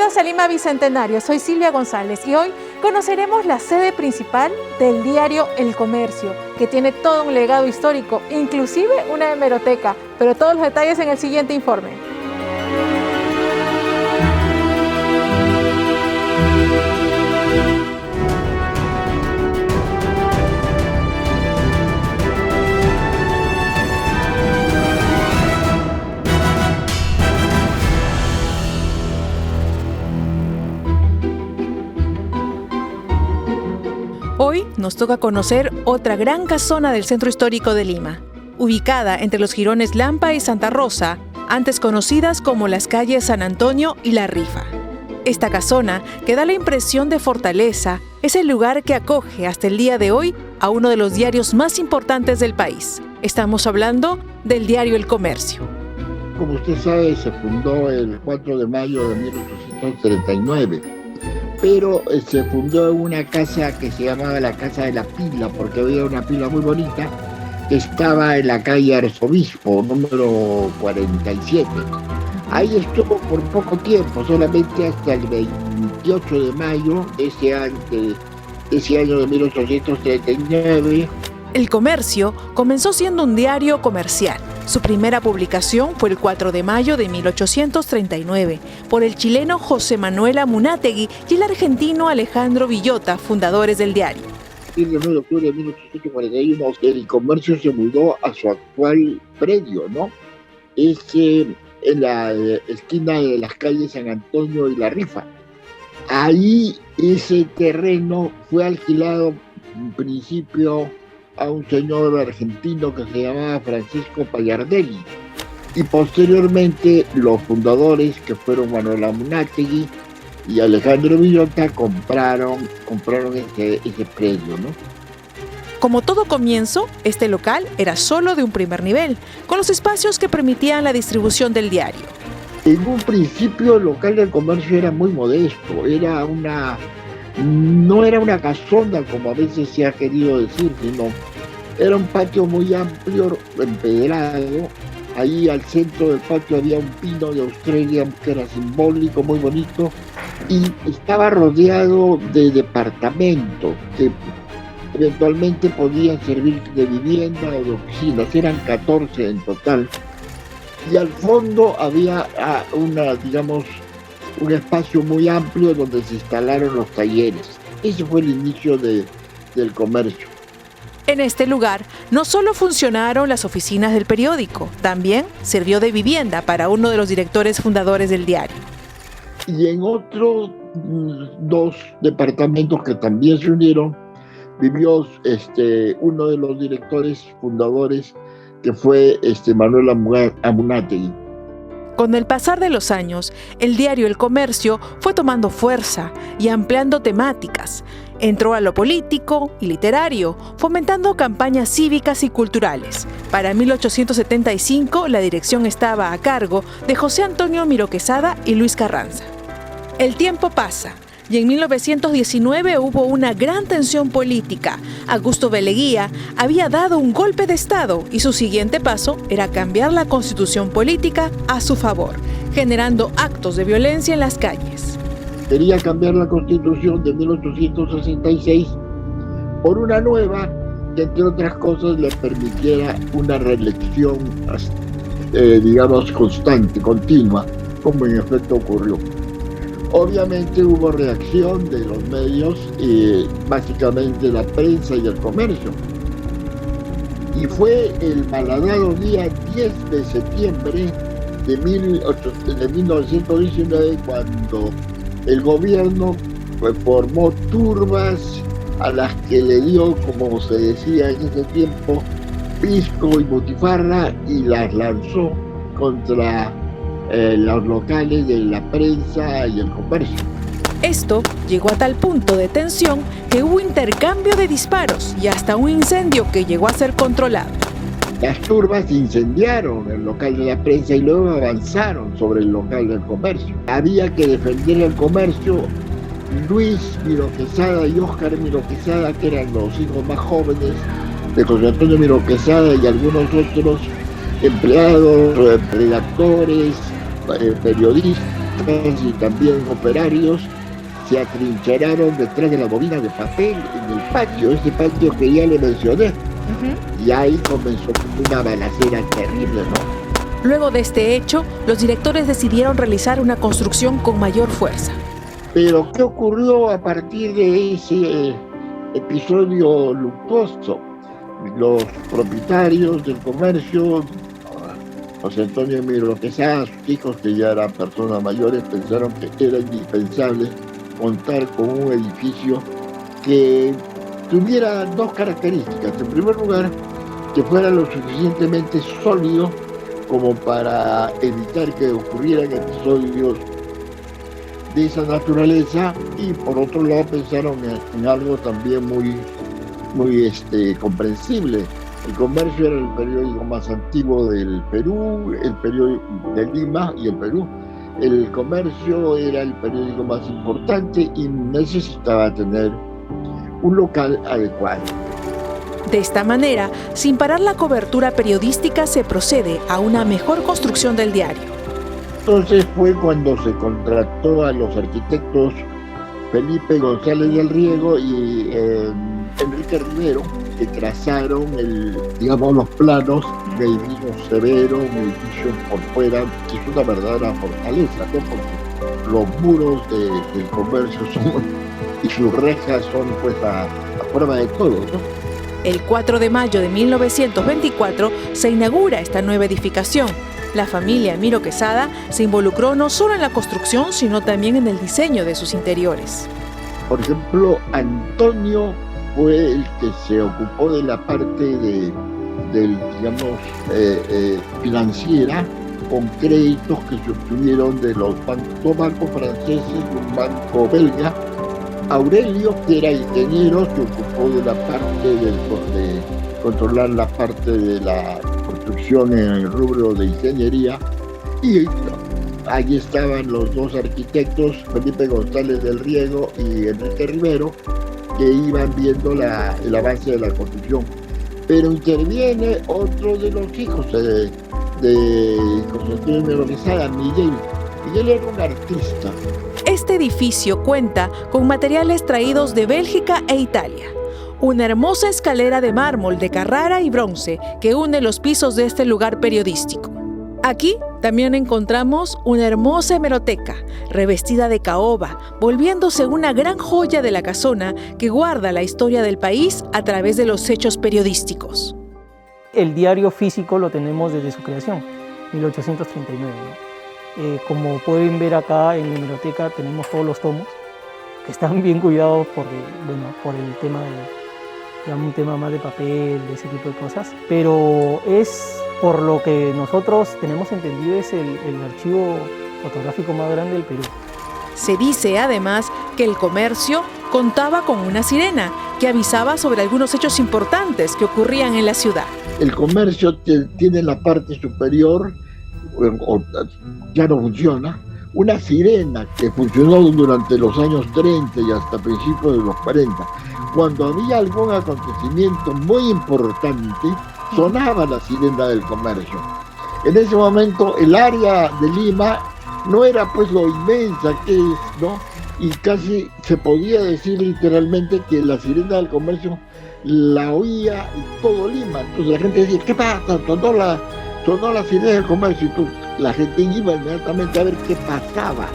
Bienvenidos a Lima Bicentenario, soy Silvia González y hoy conoceremos la sede principal del diario El Comercio, que tiene todo un legado histórico, inclusive una hemeroteca, pero todos los detalles en el siguiente informe. Hoy nos toca conocer otra gran casona del centro histórico de Lima, ubicada entre los jirones Lampa y Santa Rosa, antes conocidas como las calles San Antonio y La Rifa. Esta casona, que da la impresión de fortaleza, es el lugar que acoge hasta el día de hoy a uno de los diarios más importantes del país. Estamos hablando del diario El Comercio. Como usted sabe, se fundó el 4 de mayo de 1839. Pero se fundó en una casa que se llamaba la Casa de la Pila, porque había una pila muy bonita que estaba en la calle Arzobispo, número 47. Ahí estuvo por poco tiempo, solamente hasta el 28 de mayo de ese año de 1839. El Comercio comenzó siendo un diario comercial. Su primera publicación fue el 4 de mayo de 1839 por el chileno José Manuel Amunátegui y el argentino Alejandro Villota, fundadores del diario. El 9 de octubre de 1841 el Comercio se mudó a su actual predio, ¿no? En la esquina de las calles San Antonio y La Rifa. Ahí ese terreno fue alquilado en principio a un señor argentino que se llamaba Francisco Pallardelli, y posteriormente los fundadores, que fueron Manuel Amunátegui y Alejandro Villota, compraron ese predio, ¿no? Como todo comienzo, este local era solo de un primer nivel, con los espacios que permitían la distribución del diario. En un principio el local del Comercio era muy modesto, no era una casona como a veces se ha querido decir, sino era un patio muy amplio, empedrado. Ahí al centro del patio había un pino de Australia que era simbólico, muy bonito, y estaba rodeado de departamentos que eventualmente podían servir de vivienda o de oficinas. Eran 14 en total. Y al fondo había un espacio muy amplio donde se instalaron los talleres. Ese fue el inicio del Comercio. En este lugar no solo funcionaron las oficinas del periódico, también sirvió de vivienda para uno de los directores fundadores del diario. Y en otros dos departamentos que también se unieron, vivió uno de los directores fundadores, que fue Manuel Amunátegui. Con el pasar de los años, el diario El Comercio fue tomando fuerza y ampliando temáticas. Entró a lo político y literario, fomentando campañas cívicas y culturales. Para 1875, la dirección estaba a cargo de José Antonio Miró Quesada y Luis Carranza. El tiempo pasa y en 1919 hubo una gran tensión política. Augusto B. Leguía había dado un golpe de Estado y su siguiente paso era cambiar la constitución política a su favor, generando actos de violencia en las calles. Quería cambiar la constitución de 1866 por una nueva que, entre otras cosas, le permitiera una reelección, constante, continua, como en efecto ocurrió. Obviamente hubo reacción de los medios, básicamente la prensa y el comercio. Y fue el malhadado día 10 de septiembre de 1919 cuando el gobierno formó turbas a las que le dio, como se decía en ese tiempo, pisco y butifarra, y las lanzó contra los locales de la prensa y el comercio. Esto llegó a tal punto de tensión que hubo intercambio de disparos y hasta un incendio que llegó a ser controlado. Las turbas incendiaron el local de la prensa y luego avanzaron sobre el local del comercio. Había que defender el comercio. Luis Miró Quesada y Óscar Miró Quesada, que eran los hijos más jóvenes de José Antonio Miró Quesada, y algunos otros empleados, redactores, periodistas, y también operarios se atrincheraron detrás de la bobina de papel en el patio, ese patio que ya le mencioné. Y ahí comenzó una balacera terrible, ¿no? Luego de este hecho, los directores decidieron realizar una construcción con mayor fuerza. Pero ¿qué ocurrió a partir de ese episodio luctuoso? Los propietarios del comercio, José Antonio Emilio Quesada, sus hijos, que ya eran personas mayores, pensaron que era indispensable contar con un edificio que tuviera dos características. En primer lugar, que fuera lo suficientemente sólido como para evitar que ocurrieran episodios de esa naturaleza, y por otro lado pensaron en algo también muy comprensible. El Comercio era el periódico más antiguo del Perú, el periódico de Lima y el Perú. El Comercio era el periódico más importante y necesitaba tener un local adecuado. De esta manera, sin parar la cobertura periodística, se procede a una mejor construcción del diario. Entonces fue cuando se contrató a los arquitectos Felipe González del Riego y Enrique Rivero, que trazaron los planos de edificio severo, un edificio por fuera, que es una verdadera fortaleza, ¿no? Porque los muros del Comercio y sus rejas son pues a prueba de todo, ¿no? El 4 de mayo de 1924 se inaugura esta nueva edificación. La familia Emilio Quesada se involucró no solo en la construcción, sino también en el diseño de sus interiores. Por ejemplo, Antonio fue el que se ocupó de la parte financiera, con créditos que se obtuvieron de los dos bancos franceses y un banco belga. Aurelio, que era ingeniero, se ocupó de la parte de controlar la parte de la construcción en el rubro de ingeniería, y allí estaban los dos arquitectos, Felipe González del Riego y Enrique Rivero, que iban viendo el avance de la construcción. Pero interviene otro de los hijos de José Antonio Quesada, Miguel. Miguel era un artista. Este edificio cuenta con materiales traídos de Bélgica e Italia. Una hermosa escalera de mármol de Carrara y bronce que une los pisos de este lugar periodístico. Aquí también encontramos una hermosa hemeroteca, revestida de caoba, volviéndose una gran joya de la casona que guarda la historia del país a través de los hechos periodísticos. El diario físico lo tenemos desde su creación, 1839, ¿no? Como pueden ver acá en la hemeroteca tenemos todos los tomos, que están bien cuidados por el tema un tema más de papel, de ese tipo de cosas, pero es, por lo que nosotros tenemos entendido, es el archivo fotográfico más grande del Perú. Se dice además que el Comercio contaba con una sirena que avisaba sobre algunos hechos importantes que ocurrían en la ciudad. El Comercio tiene en la parte superior, ya no funciona, una sirena que funcionó durante los años 30 y hasta principios de los 40. Cuando había algún acontecimiento muy importante, sonaba la sirena del Comercio. En ese momento el área de Lima no era pues lo inmensa que es, ¿no? Y casi se podía decir literalmente que la sirena del Comercio la oía todo Lima. Entonces la gente decía, ¿qué pasa? Sonó la sirena del Comercio. Entonces la gente iba inmediatamente a ver qué pasaba.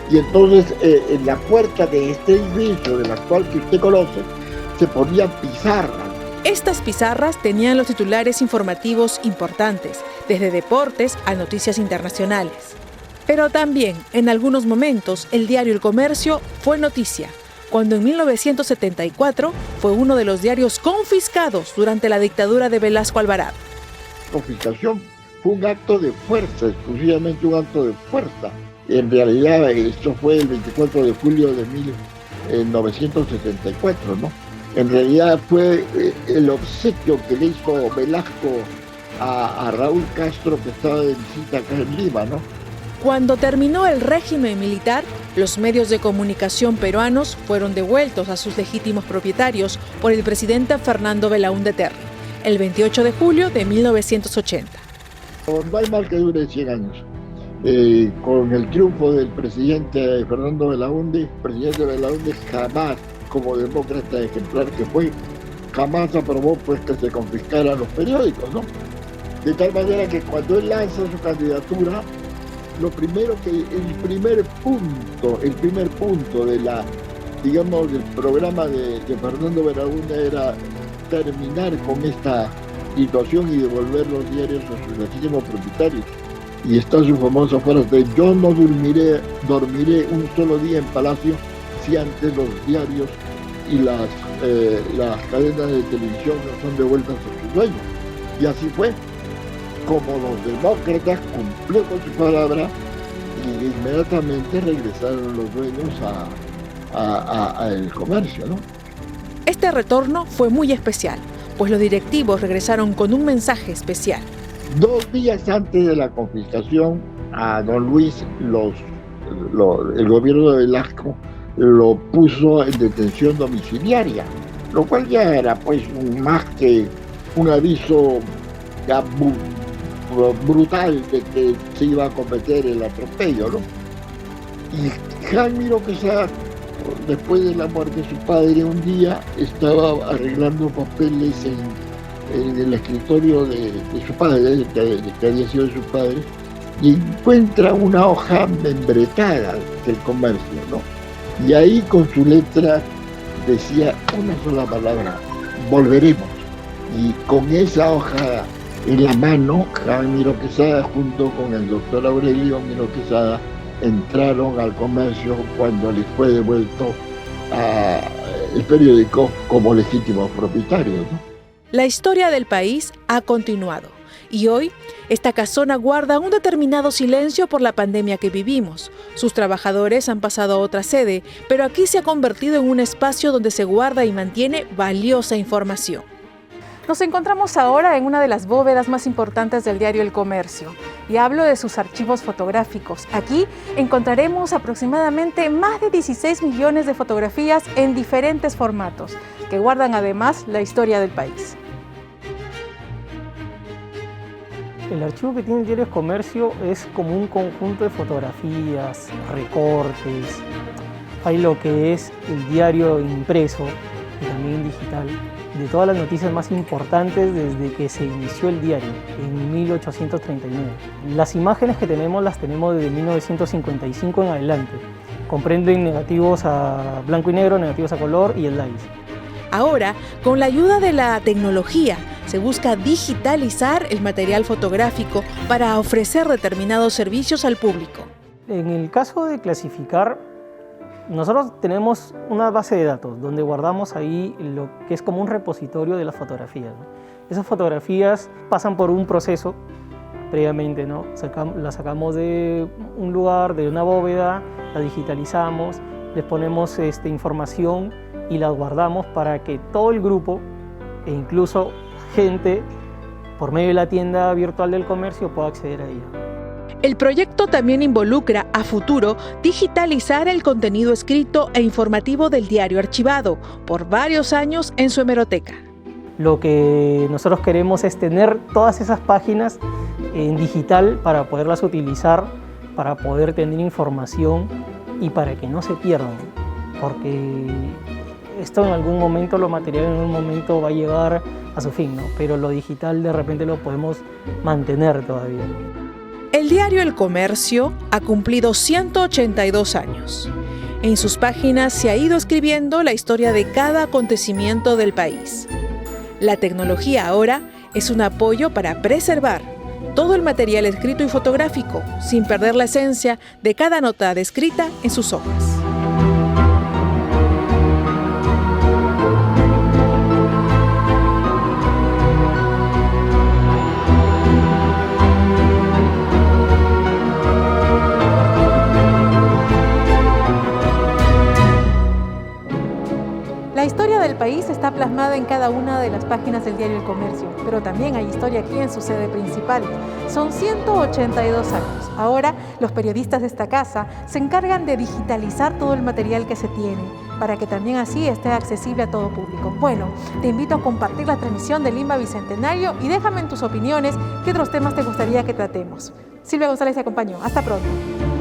Y entonces en la puerta de este edificio, del actual que usted conoce, se ponían pizarras. Estas pizarras tenían los titulares informativos importantes, desde deportes a noticias internacionales. Pero también, en algunos momentos, el diario El Comercio fue noticia, cuando en 1974 fue uno de los diarios confiscados durante la dictadura de Velasco Alvarado. Confiscación fue un acto de fuerza, exclusivamente un acto de fuerza. En realidad, esto fue el 24 de julio de 1974, ¿no? En realidad fue el obsequio que le hizo Velasco a Raúl Castro, que estaba de visita acá en Lima, ¿no? Cuando terminó el régimen militar, los medios de comunicación peruanos fueron devueltos a sus legítimos propietarios por el presidente Fernando Belaúnde Terry, el 28 de julio de 1980. No hay mal que dure 100 años. con el triunfo del presidente Fernando Belaúnde, presidente Belaúnde jamás, como demócrata ejemplar que fue, jamás aprobó pues que se confiscaran los periódicos, ¿no? De tal manera que cuando él lanza su candidatura, el primer punto de la, digamos, del programa de Fernando Belaúnde era terminar con esta situación y devolver los diarios a sus legítimos propietarios. Y está su famosa frase: yo no dormiré un solo día en Palacio si antes los diarios y las cadenas de televisión no son devueltas a sus dueños. Y así fue como los demócratas cumplieron con su palabra y inmediatamente regresaron los dueños al comercio, ¿no? Este retorno fue muy especial, pues los directivos regresaron con un mensaje especial. 2 días antes de la confiscación, a don Luis, el gobierno de Velasco lo puso en detención domiciliaria, lo cual ya era pues más que un aviso ya brutal de que se iba a cometer el atropello, ¿no? Y Jaime Quesada, después de la muerte de su padre, un día estaba arreglando papeles en el escritorio de su padre, que había sido de su padre, y encuentra una hoja membretada del comercio, ¿no? Y ahí con su letra decía una sola palabra: volveremos. Y con esa hoja en la mano, Jaime Quesada junto con el doctor Aurelio Miro Quesada entraron al comercio cuando les fue devuelto el periódico como legítimos propietarios, ¿no? La historia del país ha continuado y hoy esta casona guarda un determinado silencio por la pandemia que vivimos. Sus trabajadores han pasado a otra sede, pero aquí se ha convertido en un espacio donde se guarda y mantiene valiosa información. Nos encontramos ahora en una de las bóvedas más importantes del diario El Comercio y hablo de sus archivos fotográficos. Aquí encontraremos aproximadamente más de 16 millones de fotografías en diferentes formatos, que guardan además la historia del país. El archivo que tiene el diario El Comercio es como un conjunto de fotografías, recortes. Hay lo que es el diario impreso y también digital, de todas las noticias más importantes desde que se inició el diario en 1839. Las imágenes que tenemos las tenemos desde 1955 en adelante. Comprenden negativos a blanco y negro, negativos a color y slides. Ahora, con la ayuda de la tecnología, se busca digitalizar el material fotográfico para ofrecer determinados servicios al público. En el caso de clasificar, nosotros tenemos una base de datos donde guardamos ahí lo que es como un repositorio de las fotografías, ¿no? Esas fotografías pasan por un proceso previamente, ¿no? Las sacamos de un lugar, de una bóveda, la digitalizamos, les ponemos información y las guardamos para que todo el grupo e incluso gente por medio de la tienda virtual del comercio pueda acceder a ella. El proyecto también involucra a futuro digitalizar el contenido escrito e informativo del diario archivado por varios años en su hemeroteca. Lo que nosotros queremos es tener todas esas páginas en digital para poderlas utilizar, para poder tener información y para que no se pierdan, porque esto en algún momento, lo material en un momento va a llegar a su fin, ¿no? Pero lo digital de repente lo podemos mantener todavía. El diario El Comercio ha cumplido 182 años. En sus páginas se ha ido escribiendo la historia de cada acontecimiento del país. La tecnología ahora es un apoyo para preservar todo el material escrito y fotográfico, sin perder la esencia de cada nota descrita en sus hojas. La historia del país está plasmada en cada una de las páginas del diario El Comercio, pero también hay historia aquí en su sede principal. Son 182 años. Ahora, los periodistas de esta casa se encargan de digitalizar todo el material que se tiene, para que también así esté accesible a todo público. Bueno, te invito a compartir la transmisión del Lima Bicentenario y déjame en tus opiniones qué otros temas te gustaría que tratemos. Silvia González te acompañó. Hasta pronto.